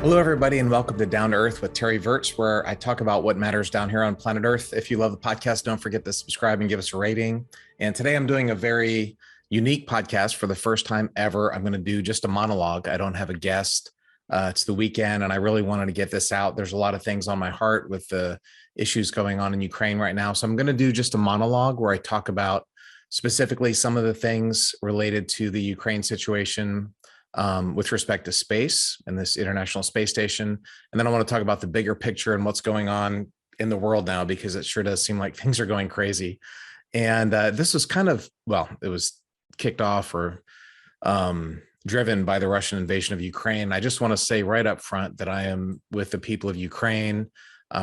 Hello, everybody, and welcome to Down to Earth with Terry Virts, where I talk about what matters down here on planet Earth. If you love the podcast, don't forget to subscribe and give us a rating. And today I'm doing a very unique podcast for the first time ever. I'm going to do just a monologue. I don't have a guest. It's the weekend, and I really wanted to get this out. There's a lot of things on my heart with the issues going on in Ukraine right now. So I'm going to do just a monologue where I talk about specifically some of the things related to the Ukraine situation, with respect to space and this International Space Station. And then I want to talk about the bigger picture and what's going on in the world now, because it sure does seem like things are going crazy. And this was kind of, well, it was kicked off or driven by the Russian invasion of Ukraine. I just want to say right up front that I am with the people of Ukraine.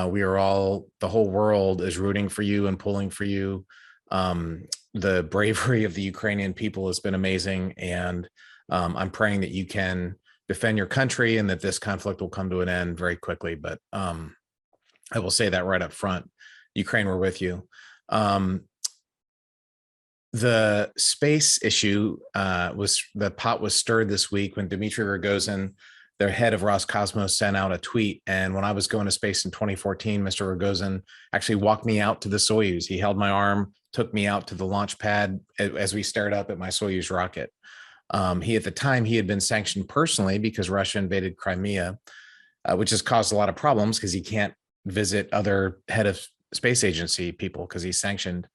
We are all, the whole world is rooting for you and pulling for you. The bravery of the Ukrainian people has been amazing. And I'm praying that you can defend your country and that this conflict will come to an end very quickly. But I will say that right up front. Ukraine, we're with you. The space issue the pot was stirred this week when Dmitry Rogozin, their head of Roscosmos, sent out a tweet. And when I was going to space in 2014, Mr. Rogozin actually walked me out to the Soyuz. He held my arm, took me out to the launch pad as we stared up at my Soyuz rocket. At the time, he had been sanctioned personally because Russia invaded Crimea, which has caused a lot of problems because he can't visit other head of space agency people because he's sanctioned.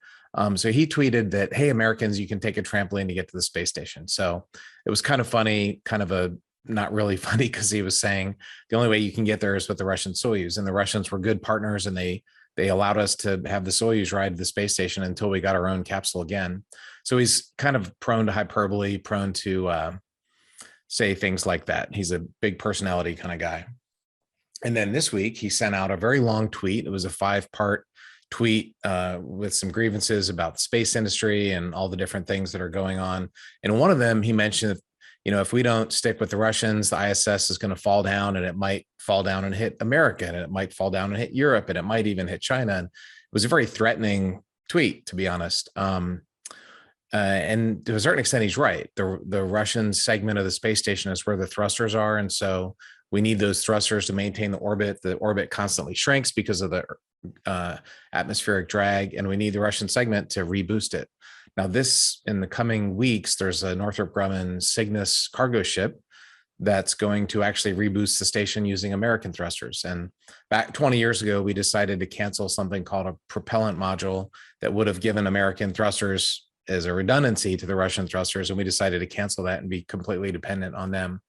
So he tweeted that, hey, Americans, you can take a trampoline to get to the space station. So it was kind of funny, kind of a not really funny, because he was saying the only way you can get there is with the Russian Soyuz, and the Russians were good partners, and they allowed us to have the Soyuz ride to the space station until we got our own capsule again. So he's kind of prone to hyperbole, prone to say things like that. He's a big personality kind of guy. And then this week, he sent out a very long tweet. It was a 5-part tweet with some grievances about the space industry and all the different things that are going on. And one of them, he mentioned, if we don't stick with the Russians, the ISS is going to fall down, and it might fall down and hit America, and it might fall down and hit Europe, and it might even hit China. And it was a very threatening tweet, to be honest. And to a certain extent, he's right. The Russian segment of the space station is where the thrusters are. And so we need those thrusters to maintain the orbit. The orbit constantly shrinks because of the atmospheric drag, and we need the Russian segment to reboost it. Now, in the coming weeks, there's a Northrop Grumman Cygnus cargo ship that's going to actually reboost the station using American thrusters. And back 20 years ago, we decided to cancel something called a propellant module that would have given American thrusters as a redundancy to the Russian thrusters. And we decided to cancel that and be completely dependent on them.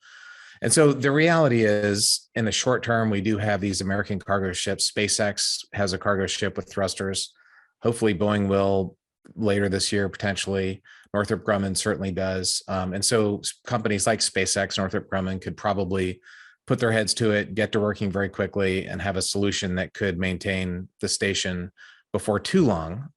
And so the reality is, in the short term, we do have these American cargo ships. SpaceX has a cargo ship with thrusters. Hopefully Boeing will later this year, potentially. Northrop Grumman certainly does. And so companies like SpaceX, Northrop Grumman could probably put their heads to it, get to working very quickly, and have a solution that could maintain the station before too long.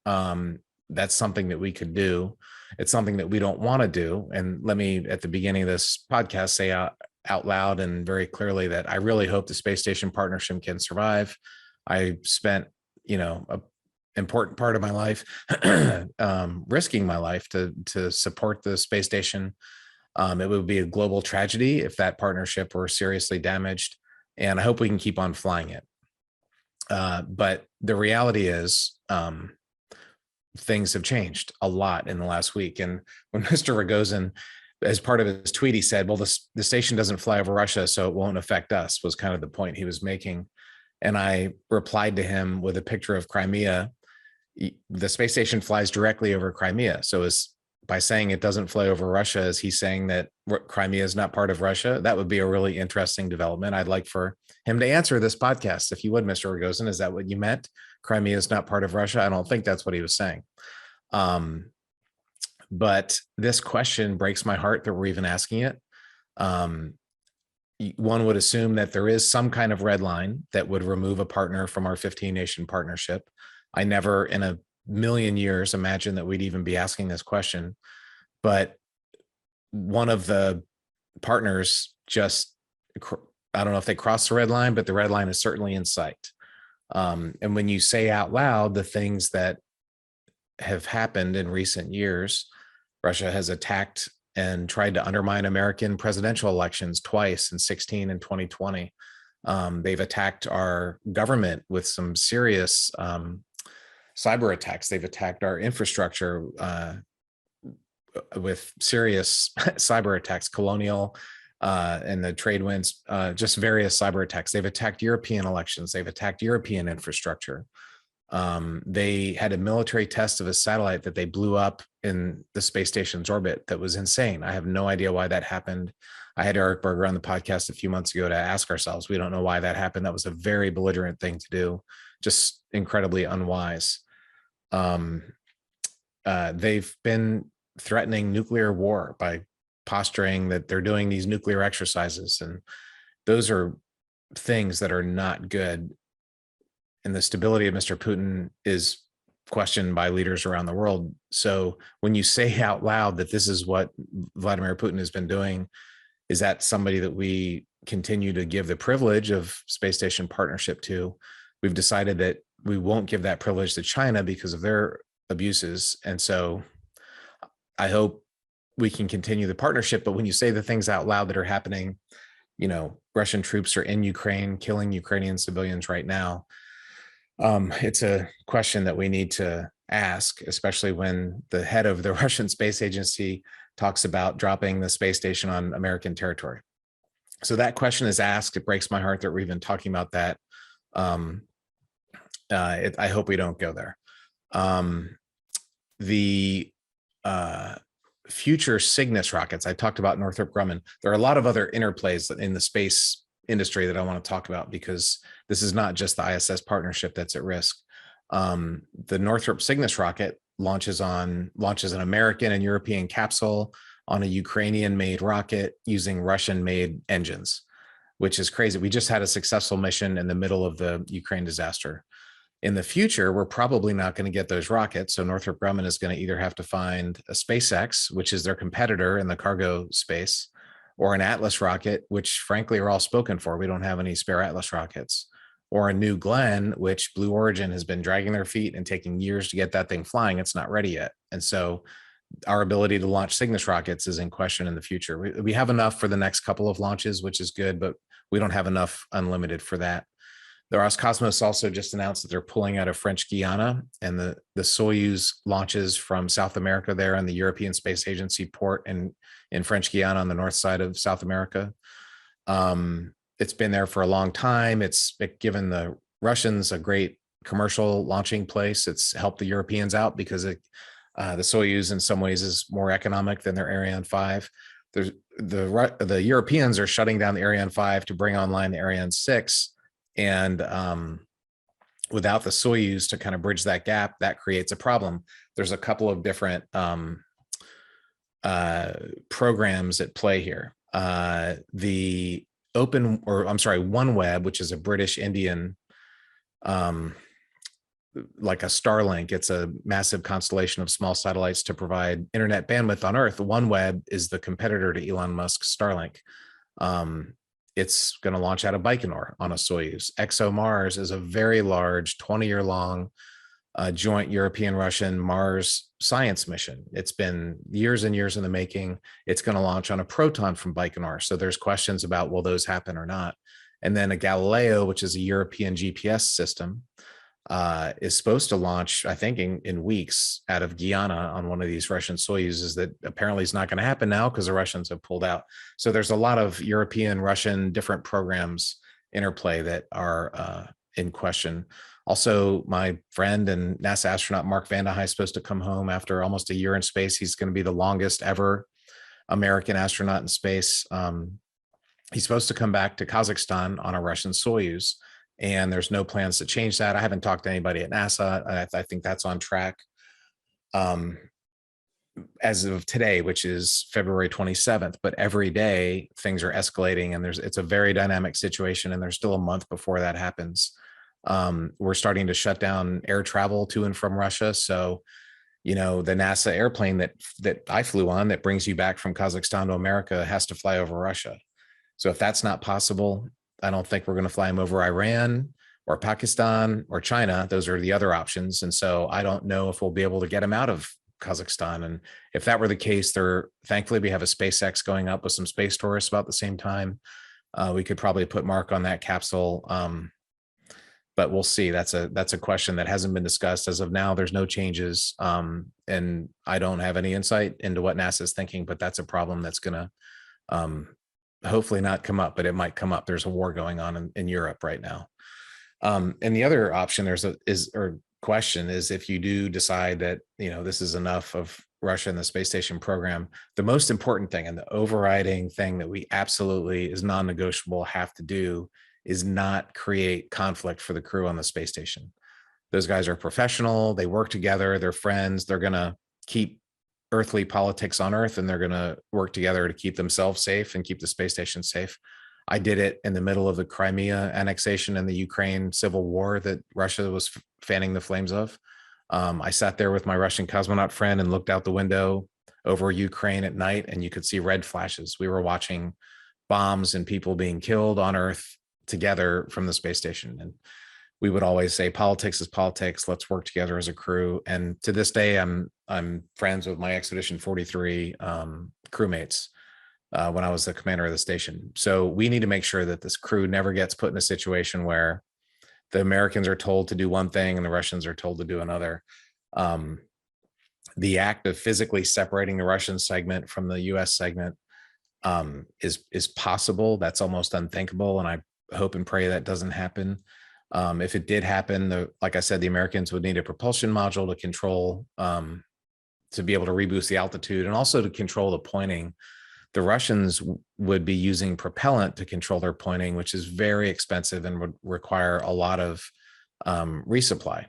That's something that we could do. It's something that we don't want to do. And let me, at the beginning of this podcast, say out loud and very clearly that I really hope the space station partnership can survive. I spent, a important part of my life risking my life to support the space station. It would be a global tragedy if that partnership were seriously damaged, and I hope we can keep on flying it. But the reality is, things have changed a lot in the last week. And when Mr. Rogozin, as part of his tweet, he said, well, the station doesn't fly over Russia, so it won't affect us, was kind of the point he was making. And I replied to him with a picture of Crimea. The space station flies directly over Crimea. So by saying it doesn't fly over Russia, is he saying that Crimea is not part of Russia? That would be a really interesting development. I'd like for him to answer this podcast, if you would, Mr. Rogozin. Is that what you meant? Crimea is not part of Russia? I don't think that's what he was saying. But this question breaks my heart that we're even asking it. One would assume that there is some kind of red line that would remove a partner from our 15-nation partnership. I never in a million years imagined that we'd even be asking this question. But one of the partners just, I don't know if they crossed the red line, but the red line is certainly in sight. And when you say out loud the things that have happened in recent years, Russia has attacked and tried to undermine American presidential elections twice in 2016 and 2020. They've attacked our government with some serious cyber attacks. They've attacked our infrastructure with serious cyber attacks, Colonial and the trade winds, just various cyber attacks. They've attacked European elections. They've attacked European infrastructure. They had a military test of a satellite that they blew up in the space station's orbit. That was insane. I have no idea why that happened. I had Eric Berger on the podcast a few months ago to ask ourselves, we don't know why that happened. That was a very belligerent thing to do, just incredibly unwise. They've been threatening nuclear war by posturing that they're doing these nuclear exercises. And those are things that are not good. And the stability of Mr. Putin is questioned by leaders around the world. So when you say out loud that this is what Vladimir Putin has been doing, is that somebody that we continue to give the privilege of space station partnership to? We've decided that we won't give that privilege to China because of their abuses. And so I hope we can continue the partnership. But when you say the things out loud that are happening, Russian troops are in Ukraine, killing Ukrainian civilians right now. It's a question that we need to ask, especially when the head of the Russian Space Agency talks about dropping the space station on American territory. So that question is asked. It breaks my heart that we're even talking about that. I hope we don't go there. The future Cygnus rockets, I talked about Northrop Grumman. There are a lot of other interplays in the space industry that I want to talk about, because this is not just the ISS partnership that's at risk. The Northrop Cygnus rocket launches an American and European capsule on a Ukrainian-made rocket using Russian-made engines, which is crazy. We just had a successful mission in the middle of the Ukraine disaster. In the future, we're probably not going to get those rockets. So Northrop Grumman is going to either have to find a SpaceX, which is their competitor in the cargo space, or an Atlas rocket, which frankly are all spoken for. We don't have any spare Atlas rockets, or a New Glenn, which Blue Origin has been dragging their feet and taking years to get that thing flying. It's not ready yet. And so our ability to launch Cygnus rockets is in question in the future. We have enough for the next couple of launches, which is good, but we don't have enough unlimited for that. The Roscosmos also just announced that they're pulling out of French Guiana, and the Soyuz launches from South America there on the European Space Agency port in French Guiana on the north side of South America. It's been there for a long time. It's given the Russians a great commercial launching place. It's helped the Europeans out because the Soyuz in some ways is more economic than their Ariane 5. The Europeans are shutting down the Ariane 5 to bring online the Ariane 6. And without the Soyuz to kind of bridge that gap, that creates a problem. There's a couple of different programs at play here. The OneWeb, which is a British Indian, like a Starlink, it's a massive constellation of small satellites to provide internet bandwidth on Earth. OneWeb is the competitor to Elon Musk's Starlink. It's going to launch out of Baikonur on a Soyuz. ExoMars is a very large 20-year-long joint European-Russian Mars science mission. It's been years and years in the making. It's going to launch on a Proton from Baikonur. So there's questions about, will those happen or not? And then a Galileo, which is a European GPS system, is supposed to launch, I think, in weeks out of Guyana on one of these Russian Soyuzes. That apparently is not going to happen now because the Russians have pulled out. So there's a lot of European, Russian, different programs interplay that are in question. Also, my friend and NASA astronaut Mark Vande Hei is supposed to come home after almost a year in space. He's going to be the longest ever American astronaut in space. He's supposed to come back to Kazakhstan on a Russian Soyuz, and there's no plans to change that. I haven't talked to anybody at NASA. I think that's on track. As of today, which is February 27th, but every day things are escalating, and it's a very dynamic situation, and there's still a month before that happens. We're starting to shut down air travel to and from Russia. So, the NASA airplane that I flew on that brings you back from Kazakhstan to America has to fly over Russia. So if that's not possible, I don't think we're going to fly them over Iran or Pakistan or China. Those are the other options. And so I don't know if we'll be able to get them out of Kazakhstan. And if that were the case, thankfully we have a SpaceX going up with some space tourists about the same time. We could probably put Mark on that capsule. But we'll see. That's a question that hasn't been discussed as of now. There's no changes, and I don't have any insight into what NASA is thinking. But that's a problem that's going to hopefully not come up, but it might come up. There's a war going on in Europe right now. And the other option question is, if you do decide that this is enough of Russia and the space station program, the most important thing and the overriding thing that we absolutely is non-negotiable have to do is not create conflict for the crew on the space station. Those guys are professional. They work together. They're friends. They're going to keep earthly politics on Earth, and they're going to work together to keep themselves safe and keep the space station safe. I did it in the middle of the Crimea annexation and the Ukraine civil war that Russia was fanning the flames of. I sat there with my Russian cosmonaut friend and looked out the window over Ukraine at night, and you could see red flashes. We were watching bombs and people being killed on Earth together from the space station. And we would always say, politics is politics. Let's work together as a crew. And to this day, I'm friends with my Expedition 43 crewmates when I was the commander of the station. So we need to make sure that this crew never gets put in a situation where the Americans are told to do one thing and the Russians are told to do another. The act of physically separating the Russian segment from the US segment is possible. That's almost unthinkable. And I hope and pray that doesn't happen. If it did happen, like I said, the Americans would need a propulsion module to control, to be able to reboost the altitude and also to control the pointing. The Russians would be using propellant to control their pointing, which is very expensive and would require a lot of resupply.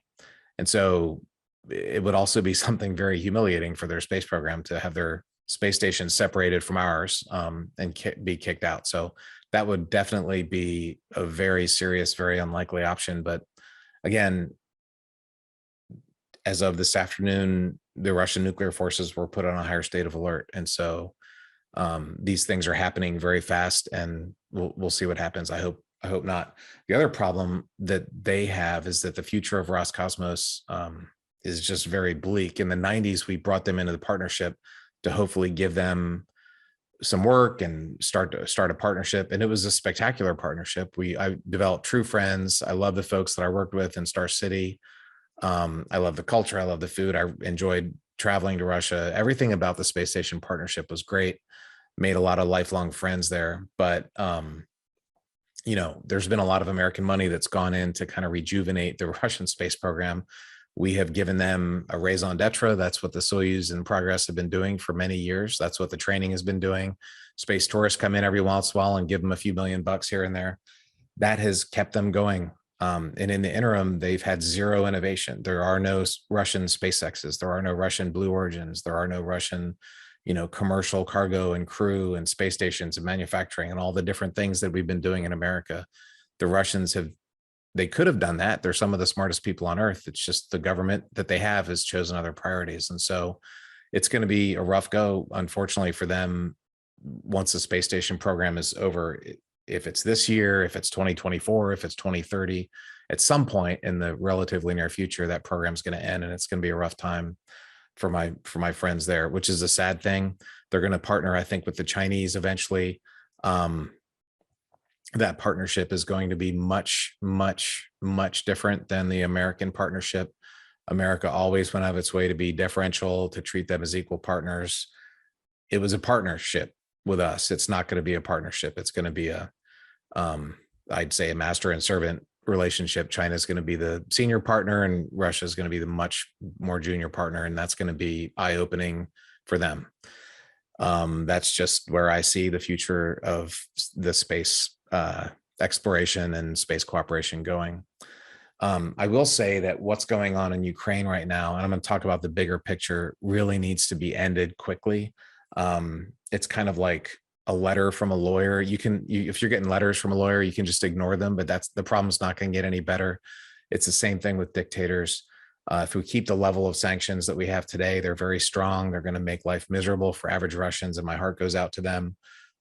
And so it would also be something very humiliating for their space program to have their space station separated from ours and be kicked out. So that would definitely be a very serious, very unlikely option. But again, as of this afternoon, the Russian nuclear forces were put on a higher state of alert. And so these things are happening very fast, and we'll see what happens. I hope not. The other problem that they have is that the future of Roscosmos is just very bleak. In the 90s, we brought them into the partnership to hopefully give them some work and start a partnership. And it was a spectacular partnership. I developed true friends. I love the folks that I worked with in Star City. I love the culture. I love the food. I enjoyed traveling to Russia. Everything about the space station partnership was great. Made a lot of lifelong friends there. But, there's been a lot of American money that's gone in to kind of rejuvenate the Russian space program. We have given them a raison d'etre. That's what the Soyuz and Progress have been doing for many years. That's what the training has been doing. Space tourists come in every once in a while and give them a few $1 million here and there. That has kept them going. And in the interim, they've had zero innovation. There are no Russian SpaceXs. There are no Russian Blue Origins. There are no Russian, commercial cargo and crew and space stations and manufacturing and all the different things that we've been doing in America. The Russians they could have done that. They're some of the smartest people on Earth. It's just the government that they have has chosen other priorities. And so it's going to be a rough go, unfortunately, for them once the space station program is over. If it's this year, if it's 2024, if it's 2030, at some point in the relatively near future, that program's going to end, and it's going to be a rough time for my friends there, which is a sad thing. They're going to partner, I think, with the Chinese eventually. That partnership is going to be much, much, much different than the American partnership. America always went out of its way to be deferential, to treat them as equal partners. It was a partnership with us. It's not going to be a partnership. It's going to be I'd say a master and servant relationship. China's going to be the senior partner and Russia is going to be the much more junior partner. And that's going to be eye-opening for them. That's just where I see the future of the space exploration and space cooperation going. I will say that what's going on in Ukraine right now, and I'm going to talk about the bigger picture, really needs to be ended quickly. It's kind of like a letter from a lawyer. If you're getting letters from a lawyer, you can just ignore them, but the problem's not going to get any better. It's the same thing with dictators. If we keep the level of sanctions that we have today, they're very strong. They're going to make life miserable for average Russians, and my heart goes out to them.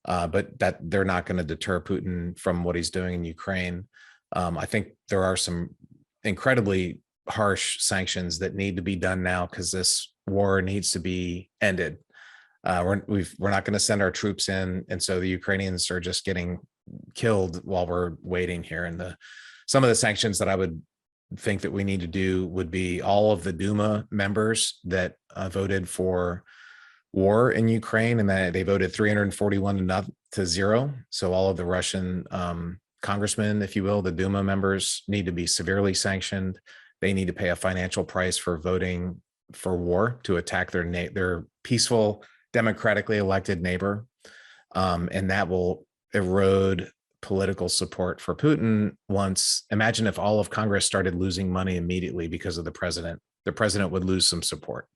But that they're not going to deter Putin from what he's doing in Ukraine. I think there are some incredibly harsh sanctions that need to be done now because this war needs to be ended. We're not going to send our troops in, and so the Ukrainians are just getting killed while we're waiting here. And some of the sanctions that I would think that we need to do would be all of the Duma members that voted for war in Ukraine, and that they voted 341 to 0. So all of the Russian congressmen, if you will, the Duma members, need to be severely sanctioned. They need to pay a financial price for voting for war to attack their peaceful, democratically elected neighbor, and that will erode political support for Putin. Imagine if all of Congress started losing money immediately because of the president would lose some support.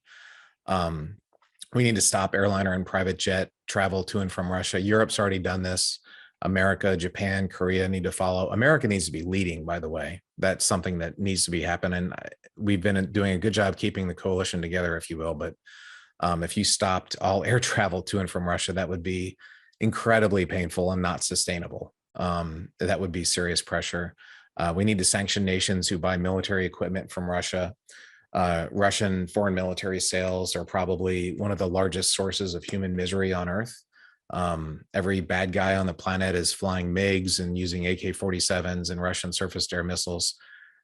We need to stop airliner and private jet travel to and from Russia. Europe's already done this. America, Japan, Korea need to follow. America needs to be leading, by the way. That's something that needs to be happening. We've been doing a good job keeping the coalition together, if you will. But if you stopped all air travel to and from Russia, that would be incredibly painful and not sustainable. That would be serious pressure. We need to sanction nations who buy military equipment from Russia. Russian foreign military sales are probably one of the largest sources of human misery on Earth. Every bad guy on the planet is flying MiGs and using AK-47s and Russian surface-to-air missiles.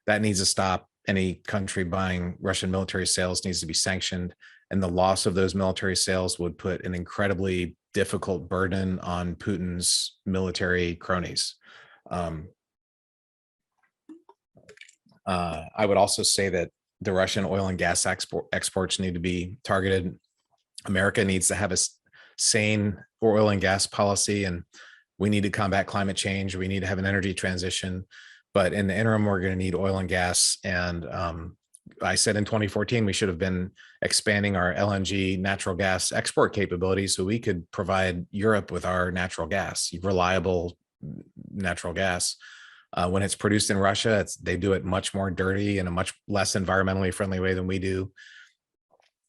That needs to stop. Any country buying Russian military sales needs to be sanctioned, and the loss of those military sales would put an incredibly difficult burden on Putin's military cronies. I would also say that the Russian oil and gas exports need to be targeted. America needs to have a sane oil and gas policy, and we need to combat climate change. We need to have an energy transition. But in the interim, we're going to need oil and gas. And I said in 2014, we should have been expanding our LNG natural gas export capabilities so we could provide Europe with our natural gas, reliable natural gas. When it's produced in Russia, they do it much more dirty in a much less environmentally friendly way than we do.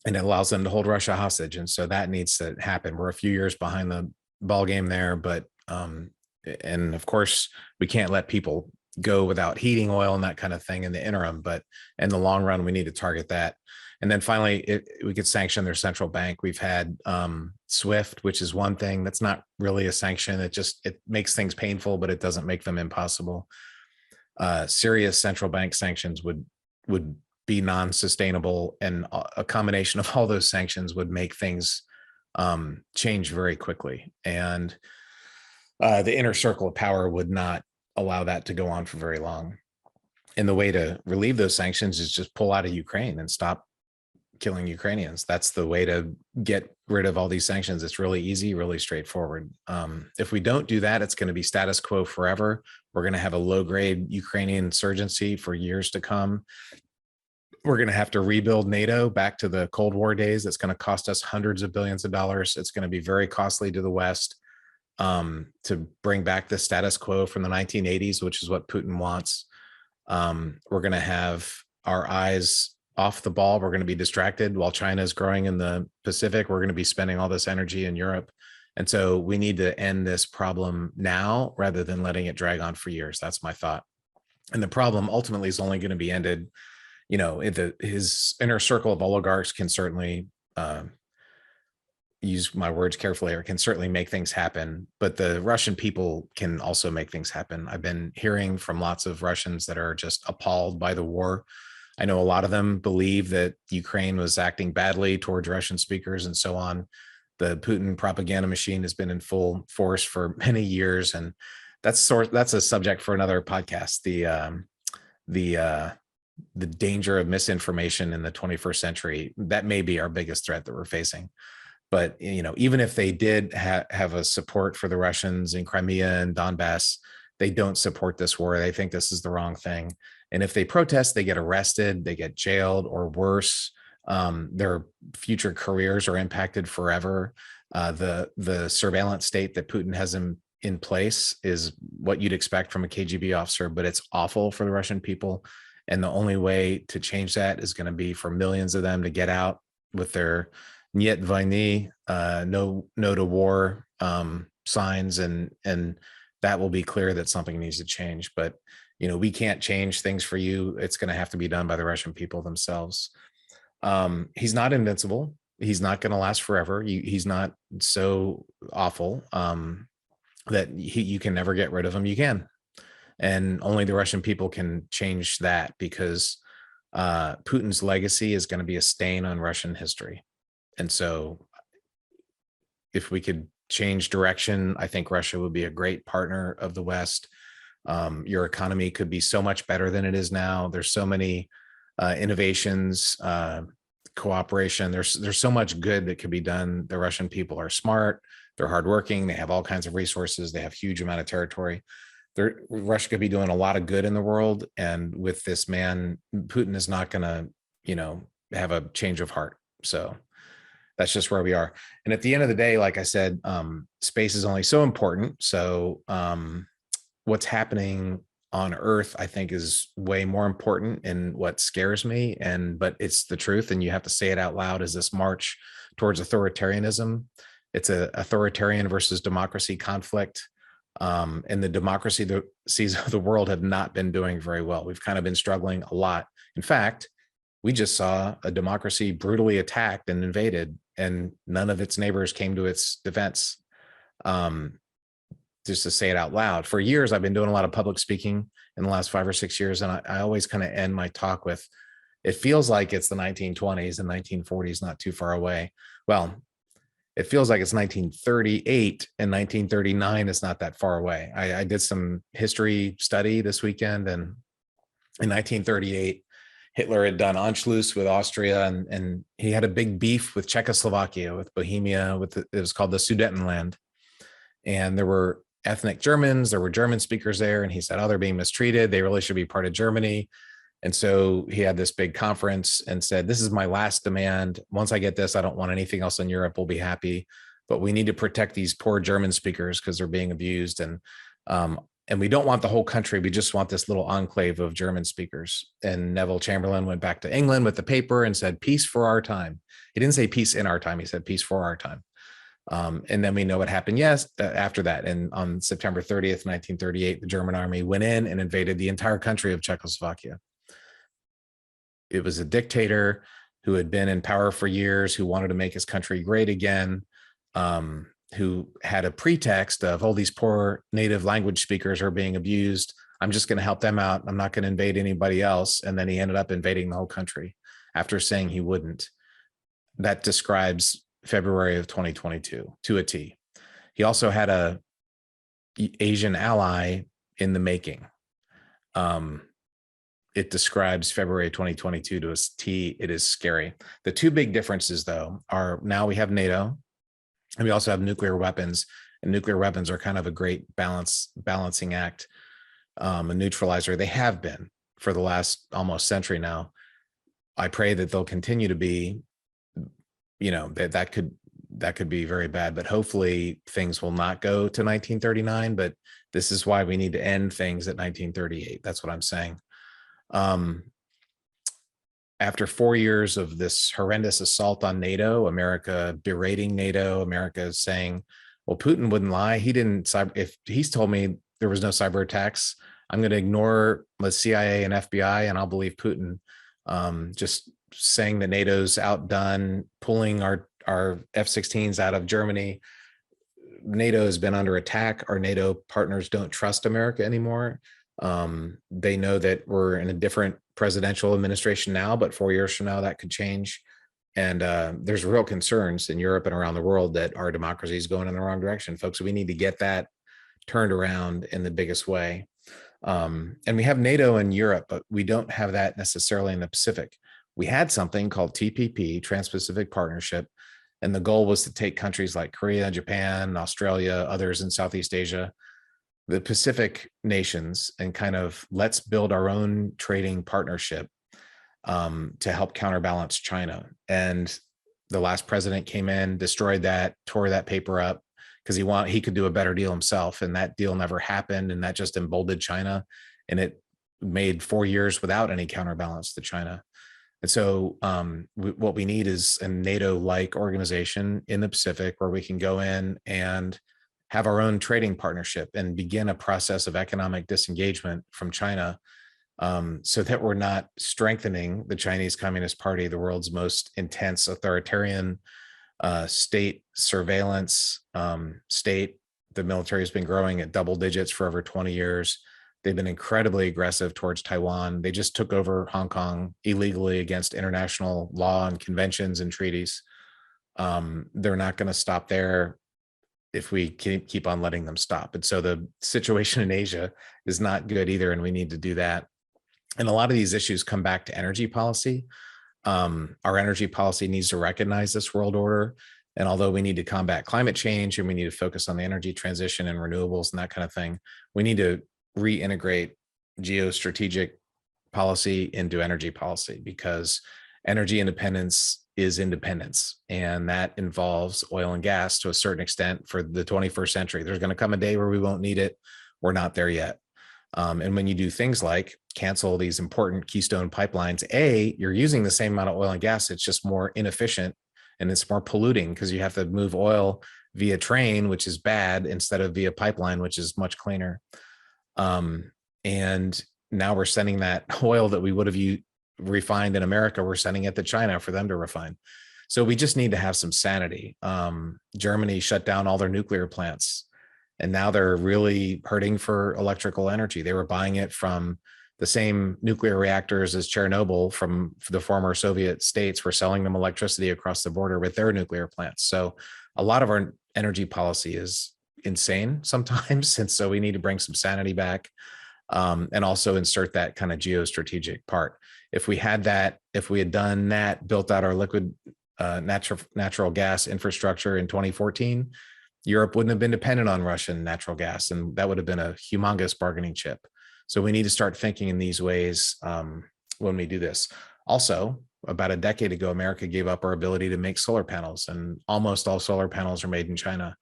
And it allows them to hold Russia hostage. And so that needs to happen. We're a few years behind the ball game there, but and of course we can't let people go without heating oil and that kind of thing in the interim, but in the long run, we need to target that. And then finally, we could sanction their central bank. We've had SWIFT, which is one thing that's not really a sanction. It makes things painful, but it doesn't make them impossible. Serious central bank sanctions would be non-sustainable, and a combination of all those sanctions would make things change very quickly. And the inner circle of power would not allow that to go on for very long. And the way to relieve those sanctions is just pull out of Ukraine and stop killing Ukrainians. That's the way to get rid of all these sanctions. It's really easy, really straightforward. If we don't do that, it's going to be status quo forever. We're going to have a low-grade Ukrainian insurgency for years to come. We're going to have to rebuild NATO back to the Cold War days. It's going to cost us hundreds of billions of dollars. It's going to be very costly to the West to bring back the status quo from the 1980s, which is what Putin wants. We're going to have our eyes off the ball. We're going to be distracted while China is growing in the Pacific. We're going to be spending all this energy in Europe. And so we need to end this problem now rather than letting it drag on for years. That's my thought. And the problem ultimately is only going to be ended, his inner circle of oligarchs can certainly use my words carefully, or can certainly make things happen, but the Russian people can also make things happen. I've been hearing from lots of Russians that are just appalled by the war. I know a lot of them believe that Ukraine was acting badly towards Russian speakers and so on. The Putin propaganda machine has been in full force for many years, and that's a subject for another podcast. The danger of misinformation in the 21st century, that may be our biggest threat that we're facing. But even if they did have a support for the Russians in Crimea and Donbass, they don't support this war. They think this is the wrong thing. And if they protest, they get arrested, they get jailed, or worse, their future careers are impacted forever. The surveillance state that Putin has in place is what you'd expect from a KGB officer, but it's awful for the Russian people. And the only way to change that is going to be for millions of them to get out with their Niet Vojny, no to war signs, and that will be clear that something needs to change. But we can't change things for you. It's going to have to be done by the Russian people themselves. He's not invincible. He's not going to last forever. He's not so awful. that you can never get rid of him. You can, and only the Russian people can change that, because Putin's legacy is going to be a stain on Russian history. And so if we could change direction, I think Russia would be a great partner of the West. Your economy could be so much better than it is now. There's so many innovations, cooperation. There's so much good that could be done. The Russian people are smart. They're hardworking. They have all kinds of resources. They have huge amount of territory. Russia could be doing a lot of good in the world. And with this man, Putin is not going to, have a change of heart. So that's just where we are. And at the end of the day, like I said, space is only so important. So what's happening on Earth, I think, is way more important, and what scares me. But it's the truth, and you have to say it out loud, is this march towards authoritarianism. It's a authoritarian versus democracy conflict. And the democracies of the world have not been doing very well. We've kind of been struggling a lot. In fact, we just saw a democracy brutally attacked and invaded, and none of its neighbors came to its defense. Just to say it out loud. For years, I've been doing a lot of public speaking in the last 5 or 6 years. And I always kind of end my talk with, it feels like it's the 1920s and 1940s, not too far away. Well, it feels like it's 1938 and 1939 is not that far away. I did some history study this weekend, and in 1938, Hitler had done Anschluss with Austria, and he had a big beef with Czechoslovakia, with Bohemia, it was called the Sudetenland. And there were ethnic Germans, there were German speakers there, and he said, oh, they're being mistreated. They really should be part of Germany. And so he had this big conference and said, this is my last demand. Once I get this, I don't want anything else in Europe. We'll be happy, but we need to protect these poor German speakers because they're being abused. And we don't want the whole country. We just want this little enclave of German speakers. And Neville Chamberlain went back to England with the paper and said, peace for our time. He didn't say peace in our time. He said peace for our time. And then we know what happened. After that, and on September 30th, 1938, the German army went in and invaded the entire country of Czechoslovakia. It was a dictator who had been in power for years, who wanted to make his country great again, who had a pretext of, oh, these poor native language speakers are being abused. I'm just going to help them out. I'm not going to invade anybody else. And then he ended up invading the whole country after saying he wouldn't. That describes February of 2022 to a T. He also had a Asian ally in the making. It describes February 2022 to a T. It is scary. The two big differences, though, are now we have NATO, and we also have nuclear weapons. And nuclear weapons are kind of a great balancing act, a neutralizer. They have been for the last almost century now. I pray that they'll continue to be. That could be very bad, but hopefully things will not go to 1939. But this is why we need to end things at 1938. That's what I'm saying. After 4 years of this horrendous assault on NATO, America berating NATO, America saying, well, Putin wouldn't lie. He didn't. If he's told me there was no cyber attacks, I'm going to ignore the CIA and FBI, and I'll believe Putin. Just saying that NATO's outdone, pulling our F-16s out of Germany. NATO has been under attack. Our NATO partners don't trust America anymore. They know that we're in a different presidential administration now, but 4 years from now, that could change. And there's real concerns in Europe and around the world that our democracy is going in the wrong direction. Folks, we need to get that turned around in the biggest way. And we have NATO in Europe, but we don't have that necessarily in the Pacific. We had something called TPP, Trans-Pacific Partnership, and the goal was to take countries like Korea, Japan, Australia, others in Southeast Asia, the Pacific nations, and kind of let's build our own trading partnership to help counterbalance China. And the last president came in, destroyed that, tore that paper up because he could do a better deal himself, and that deal never happened, and that just emboldened China, and it made 4 years without any counterbalance to China. And so what we need is a NATO-like organization in the Pacific where we can go in and have our own trading partnership and begin a process of economic disengagement from China, so that we're not strengthening the Chinese Communist Party, the world's most intense authoritarian state surveillance state The military has been growing at double digits for over 20 years. They've been incredibly aggressive towards Taiwan. They just took over Hong Kong illegally against international law and conventions and treaties. They're not going to stop there if we keep on letting them stop. And so the situation in Asia is not good either, and we need to do that. And a lot of these issues come back to energy policy. Our energy policy needs to recognize this world order. And although we need to combat climate change and we need to focus on the energy transition and renewables and that kind of thing, we need to reintegrate geostrategic policy into energy policy, because energy independence is independence. And that involves oil and gas to a certain extent for the 21st century. There's going to come a day where we won't need it. We're not there yet. And when you do things like cancel these important keystone pipelines, you're using the same amount of oil and gas. It's just more inefficient and it's more polluting because you have to move oil via train, which is bad, instead of via pipeline, which is much cleaner. And now we're sending that oil that we would have refined in America, we're sending it to China for them to refine. So we just need to have some sanity. Germany shut down all their nuclear plants, and now they're really hurting for electrical energy. They were buying it from the same nuclear reactors as Chernobyl from the former Soviet states, were selling them electricity across the border with their nuclear plants. So a lot of our energy policy is insane sometimes. And so we need to bring some sanity back, and also insert that kind of geostrategic part. If we had done that, built out our liquid natural gas infrastructure in 2014, Europe wouldn't have been dependent on Russian natural gas, and that would have been a humongous bargaining chip. So we need to start thinking in these ways when we do this. Also, about a decade ago, America gave up our ability to make solar panels, and almost all solar panels are made in China.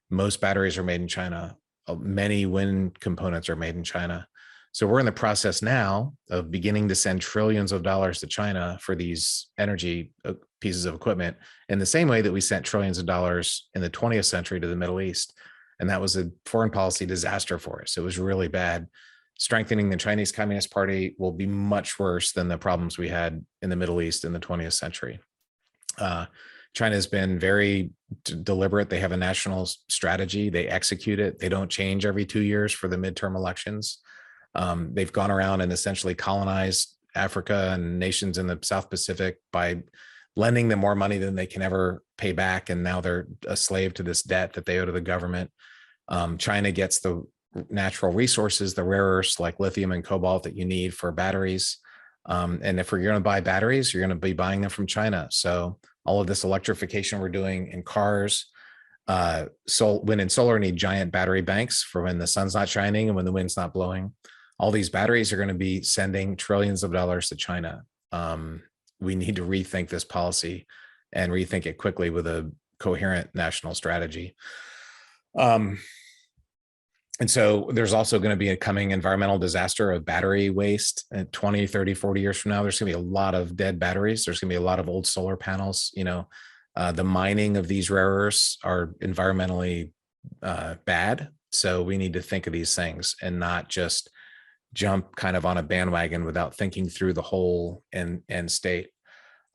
Most batteries are made in China. Many wind components are made in China. So we're in the process now of beginning to send trillions of dollars to China for these energy pieces of equipment, in the same way that we sent trillions of dollars in the 20th century to the Middle East. And that was a foreign policy disaster for us. It was really bad. Strengthening the Chinese Communist Party will be much worse than the problems we had in the Middle East in the 20th century. China has been very deliberate. They have a national strategy. They execute it. They don't change every 2 years for the midterm elections. They've gone around and essentially colonized Africa and nations in the South Pacific by lending them more money than they can ever pay back. And now they're a slave to this debt that they owe to the government. China gets the natural resources, the rare earths like lithium and cobalt that you need for batteries. And if you're going to buy batteries, you're going to be buying them from China. So all of this electrification we're doing in cars, wind and solar need giant battery banks for when the sun's not shining and when the wind's not blowing. All these batteries are going to be sending trillions of dollars to China. We need to rethink this policy and rethink it quickly with a coherent national strategy. And so there's also going to be a coming environmental disaster of battery waste. And 20, 30, 40 years from now, there's going to be a lot of dead batteries. There's going to be a lot of old solar panels. The mining of these rare earths are environmentally bad. So we need to think of these things and not just jump kind of on a bandwagon without thinking through the whole and state.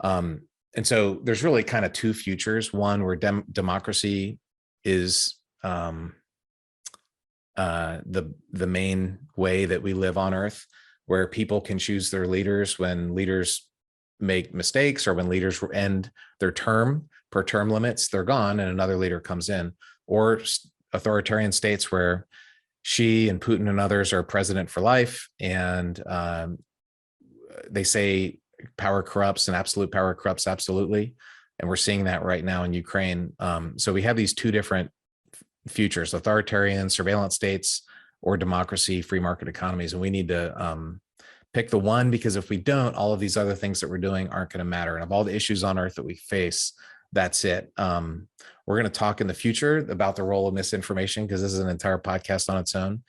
And so there's really kind of two futures. One where democracy is the main way that we live on Earth, where people can choose their leaders when leaders make mistakes, or when leaders end their term per term limits, they're gone and another leader comes in. Or authoritarian states where Xi and Putin and others are president for life, and they say power corrupts and absolute power corrupts absolutely. And we're seeing that right now in Ukraine. So we have these two different futures: authoritarian surveillance states or democracy, free market economies. And we need to pick the one, because if we don't, all of these other things that we're doing aren't going to matter. And of all the issues on Earth that we face, that's it. We're going to talk in the future about the role of misinformation, because this is an entire podcast on its own.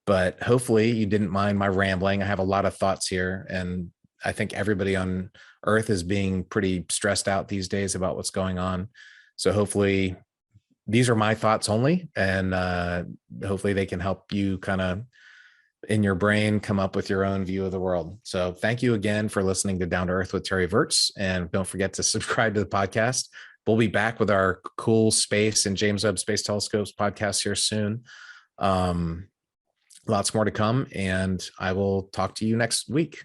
But hopefully you didn't mind my rambling. I have a lot of thoughts here, and I think everybody on Earth is being pretty stressed out these days about what's going on. So hopefully these are my thoughts only, and hopefully they can help you kind of in your brain come up with your own view of the world. So thank you again for listening to Down to Earth with Terry Virts, and don't forget to subscribe to the podcast we'll be back with our cool space and James Webb Space Telescopes podcast here soon. Lots more to come, and I will talk to you next week.